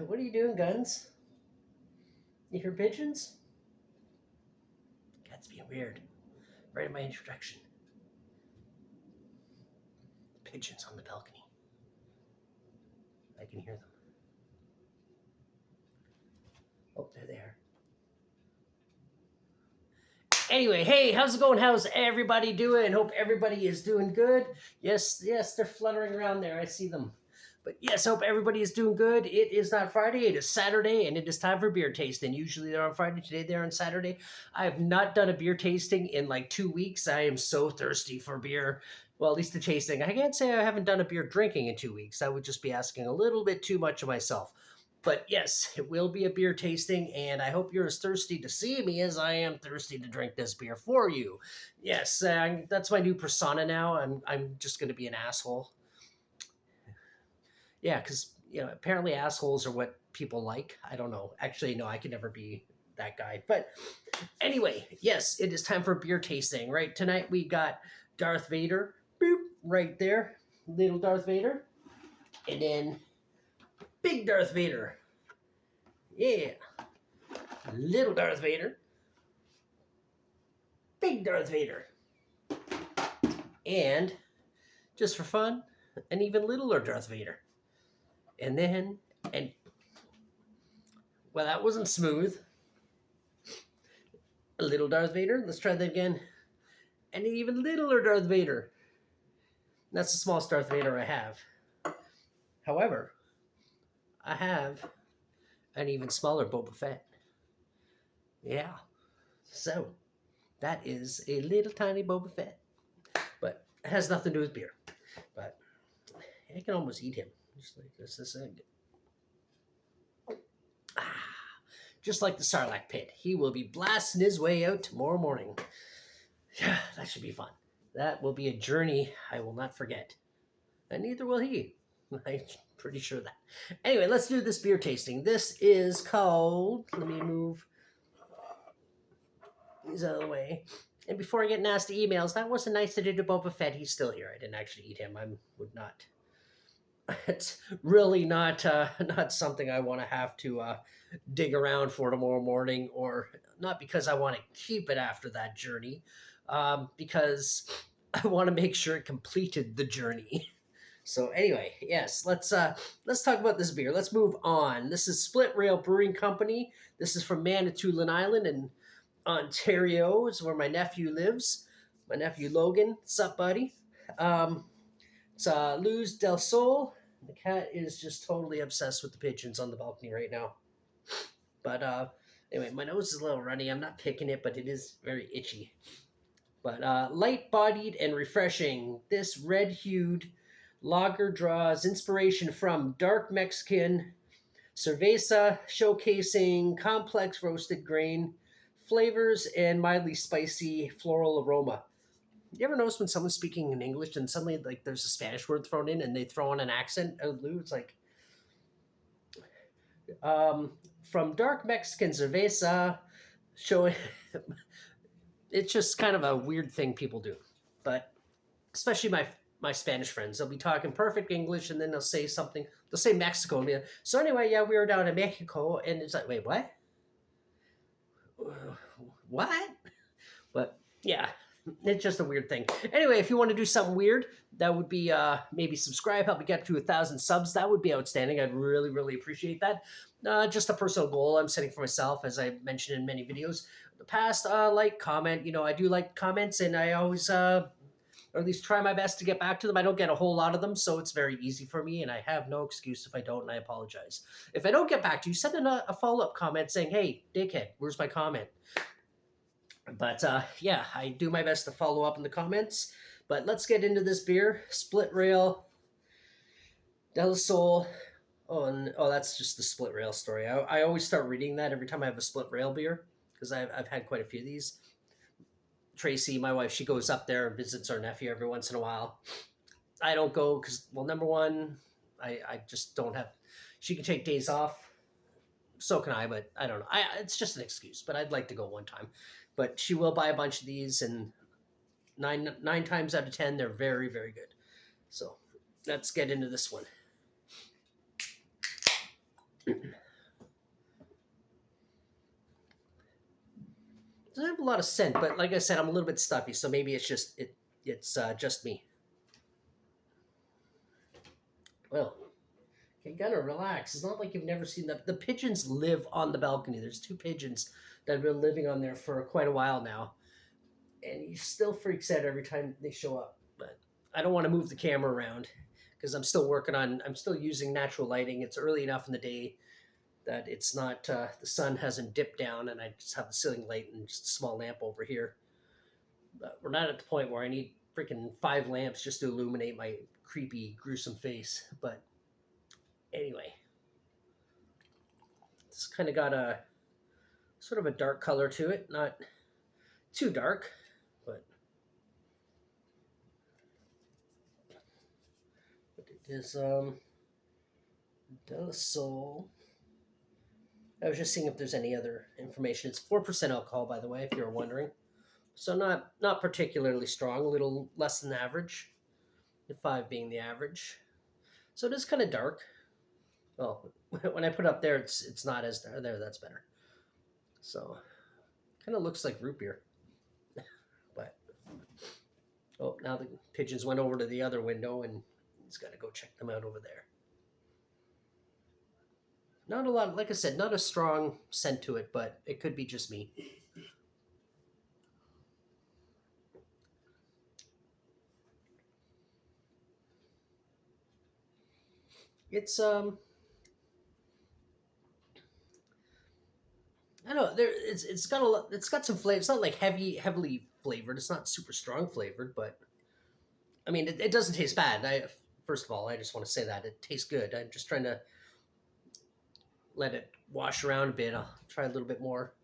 What are you doing, Guns? You hear pigeons? That's being weird. Right in my introduction. Pigeons on the balcony. I can hear them. Oh, there they are. Anyway, hey, how's it going? How's everybody doing? Hope everybody is doing good. Yes, they're fluttering around there. I see them. But yes, hope everybody is doing good. It is not Friday, it is Saturday, and it is time for beer tasting. Usually they're on Friday, today they're on Saturday. I have not done a beer tasting in like 2 weeks. I am so thirsty for beer. Well, at least the tasting. I can't say I haven't done a beer drinking in 2 weeks. I would just be asking a little bit too much of myself. But yes, it will be a beer tasting, and I hope you're as thirsty to see me as I am thirsty to drink this beer for you. Yes, that's my new persona now. I'm just going to be an asshole. Yeah, because apparently assholes are what people like. I don't know. Actually, no, I could never be that guy. But anyway, yes, it is time for beer tasting. Right tonight we got Darth Vader, boop, right there, little Darth Vader, and then big Darth Vader. Yeah, little Darth Vader, big Darth Vader, and just for fun, an even littler Darth Vader. And then, well, that wasn't smooth. A little Darth Vader. Let's try that again. And an even littler Darth Vader. That's the smallest Darth Vader I have. However, I have an even smaller Boba Fett. Yeah. So, that is a little tiny Boba Fett. But it has nothing to do with beer. But I can almost eat him. Just like this. Just like the Sarlacc pit. He will be blasting his way out tomorrow morning. Yeah, that should be fun. That will be a journey I will not forget. And neither will he. I'm pretty sure that. Anyway, let's do this beer tasting. This is called... Let me move these out of the way. And before I get nasty emails, that wasn't nice to do to Boba Fett. He's still here. I didn't actually eat him. I would not... It's really not something I want to have to dig around for tomorrow morning, or not because I want to keep it after that journey, because I want to make sure it completed the journey. So anyway, yes, let's talk about this beer. Let's move on. This is Split Rail Brewing Company. This is from Manitoulin Island in Ontario. Is where my nephew lives. My nephew Logan. What's up, buddy? It's Luz Del Sol. The cat is just totally obsessed with the pigeons on the balcony right now. But anyway, my nose is a little runny. I'm not picking it, but it is very itchy. But light-bodied and refreshing. This red-hued lager draws inspiration from dark Mexican cerveza, showcasing complex roasted grain, flavors, and mildly spicy floral aroma. You ever notice when someone's speaking in English and suddenly like there's a Spanish word thrown in and they throw on an accent out of the blue? It's like from dark Mexican cerveza, showing. It's just kind of a weird thing people do, but especially my Spanish friends, they'll be talking perfect English and then they'll say something. They'll say Mexico. And so anyway, yeah, we were down in Mexico, and it's like, wait, what? What? But yeah. It's just a weird thing. Anyway, if you want to do something weird, that would be maybe subscribe, help me get to 1,000 subs. That would be outstanding. I'd really, really appreciate that. Just a personal goal I'm setting for myself, as I mentioned in many videos. In the past, like, comment. I do like comments, and I always, or at least try my best to get back to them. I don't get a whole lot of them, so it's very easy for me, and I have no excuse if I don't, and I apologize. If I don't get back to you, send in a follow-up comment saying, hey, dickhead, where's my comment? But yeah, I do my best to follow up in the comments. But let's get into this beer. Split Rail Del Sol. Oh, that's just the Split Rail story. I always start reading that every time I have a Split Rail beer, because I've had quite a few of these. Tracy, my wife, she goes up there and visits our nephew every once in a while. I don't go because, well, number one, I just don't have... She can take days off. So can I, but I don't know. It's just an excuse, but I'd like to go one time. But she will buy a bunch of these, and nine times out of 10, they're very, very good. So let's get into this one. doesn't have a lot of scent, but like I said, I'm a little bit stuffy, so maybe it's just me. Well, you gotta relax. It's not like you've never seen the pigeons live on the balcony. There's two pigeons that have been living on there for quite a while now, and he still freaks out every time they show up. But I don't want to move the camera around because I'm still working on. I'm still using natural lighting. It's early enough in the day that it's not the sun hasn't dipped down, and I just have the ceiling light and just a small lamp over here. But we're not at the point where I need freaking 5 lamps just to illuminate my creepy, gruesome face. But anyway, it's kind of got a sort of a dark color to it, not too dark, but it is Del Sol. I was just seeing if there's any other information. It's 4% alcohol, by the way, if you're wondering. So not particularly strong, a little less than average. The 5 being the average. So it is kind of dark. Well, when I put it up there, it's not as dark. There, that's better. So, kind of looks like root beer. But oh, now the pigeons went over to the other window, and he's got to go check them out over there. Not a lot, like I said, not a strong scent to it, but it could be just me. It's I don't know. It's got some flavor. It's not like heavily flavored. It's not super strong flavored, but I mean, it doesn't taste bad. First of all, I just want to say that it tastes good. I'm just trying to let it wash around a bit. I'll try a little bit more.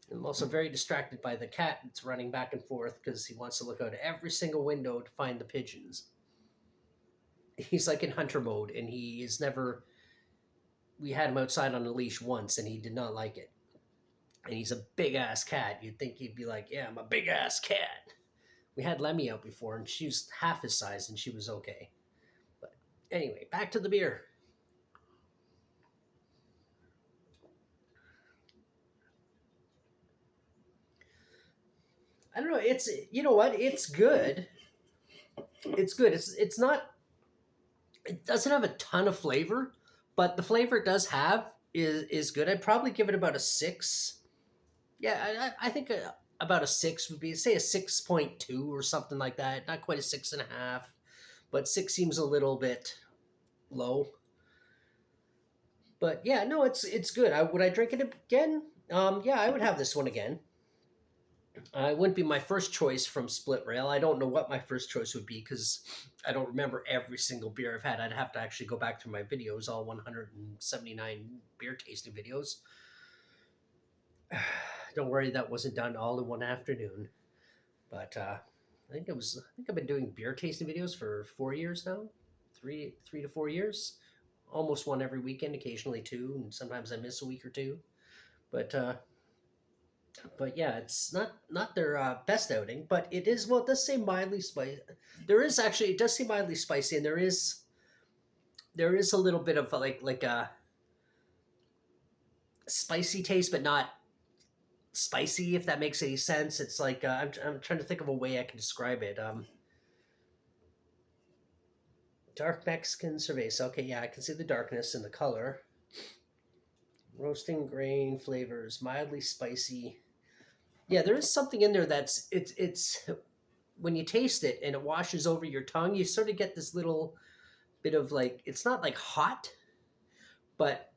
I'm also very distracted by the cat that's running back and forth because he wants to look out every single window to find the pigeons. He's like in hunter mode, and he is never. We had him outside on a leash once, and he did not like it. And he's a big ass cat. You'd think he'd be like, "Yeah, I'm a big ass cat." We had Lemmy out before, and she was half his size, and she was okay. But anyway, back to the beer. I don't know. It's you know what? It's good. It's good. It's not. It doesn't have a ton of flavor, but the flavor it does have is good. I'd probably give it about a 6. Yeah, I think about a 6 would be, say, a 6.2 or something like that. Not quite a 6.5, but 6 seems a little bit low. But yeah, no, it's good. Would I drink it again? Yeah, I would have this one again. It wouldn't be my first choice from Split Rail. I don't know what my first choice would be because I don't remember every single beer I've had. I'd have to actually go back through my videos, all 179 beer tasting videos. Don't worry, that wasn't done all in one afternoon. But I think I've been doing beer tasting videos for 4 years now, 3 to 4 years. Almost one every weekend, occasionally 2, and sometimes I miss a week or 2. But yeah, it's not their best outing, but it is. Well, it does say mildly spicy. There is actually, it does say mildly spicy, and there is a little bit of like a spicy taste, but not spicy. If that makes any sense, it's like I'm trying to think of a way I can describe it. Dark Mexican cerveza. Okay, yeah, I can see the darkness in the color. Roasting grain flavors, mildly spicy. Yeah, there is something in there it's when you taste it and it washes over your tongue, you sort of get this little bit of like, it's not like hot, but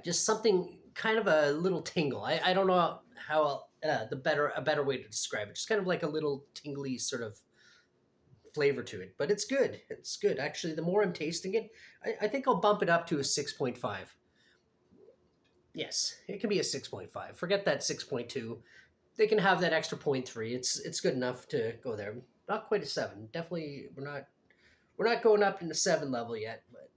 just something kind of a little tingle. I don't know how a better way to describe it. Just kind of like a little tingly sort of flavor to it, but it's good. It's good actually. The more I'm tasting it, I think I'll bump it up to a 6.5. Yes, it can be a 6.5. Forget that 6.2. They can have that extra 0.3. It's good enough to go there. Not quite a 7. Definitely, we're not going up in the 7 level yet, but.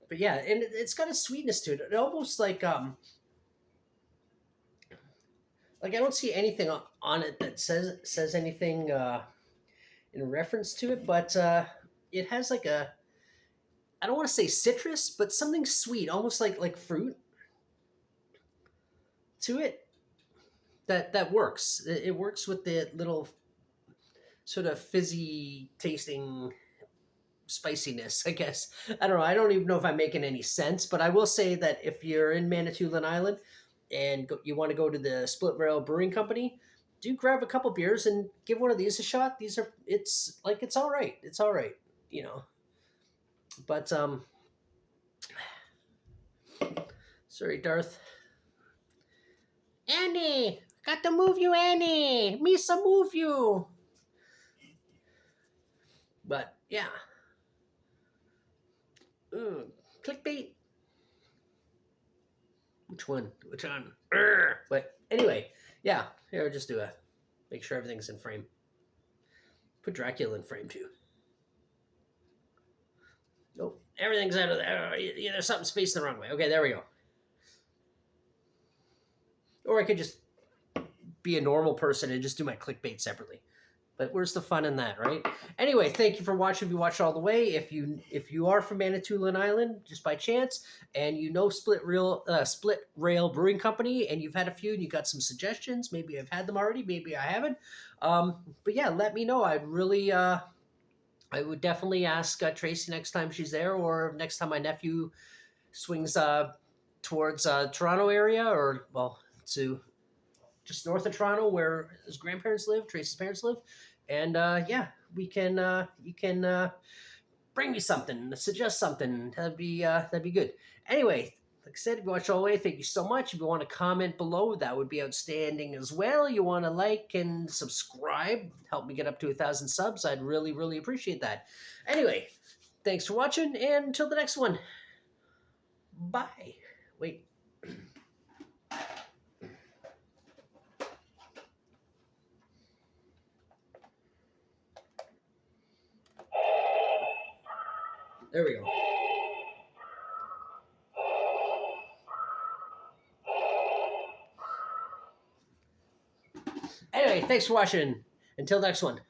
But yeah, and it's got a sweetness to it. It almost like I don't see anything on it that says anything in reference to it, but it has like a I don't want to say citrus, but something sweet, almost like fruit to it. That works. It works with the little sort of fizzy tasting spiciness, I guess. I don't know. I don't even know if I'm making any sense, but I will say that if you're in Manitoulin Island and you want to go to the Split Rail Brewing Company, do grab a couple beers and give one of these a shot. These are it's all right. It's all right, you know. But sorry, Darth. Annie, got to move you, Annie. Misa, move you. But yeah, clickbait. Which one? Which one? Urgh. But anyway, yeah. Here, just do a make sure everything's in frame. Put Dracula in frame too. Nope, everything's out of there. Either something's facing the wrong way. Okay, there we go. Or I could just be a normal person and just do my clickbait separately. But where's the fun in that, right? Anyway, thank you for watching. If you watched all the way, if you are from Manitoulin Island, just by chance, and you know Split Rail Brewing Company, and you've had a few, and you got some suggestions, maybe I've had them already, maybe I haven't. But yeah, let me know. I'd really, I would definitely ask Tracy next time she's there, or next time my nephew swings towards Toronto area, or well, to just north of Toronto, where his grandparents live, Tracy's parents live, and yeah, you can bring me something, suggest something. That'd be good. Anyway, like I said, if you watch all the way, thank you so much. If you want to comment below, that would be outstanding as well. You want to like and subscribe, help me get up to 1,000 subs. I'd really, really appreciate that. Anyway, thanks for watching, and until the next one, bye. Wait. There we go. Anyway, thanks for watching. Until next one.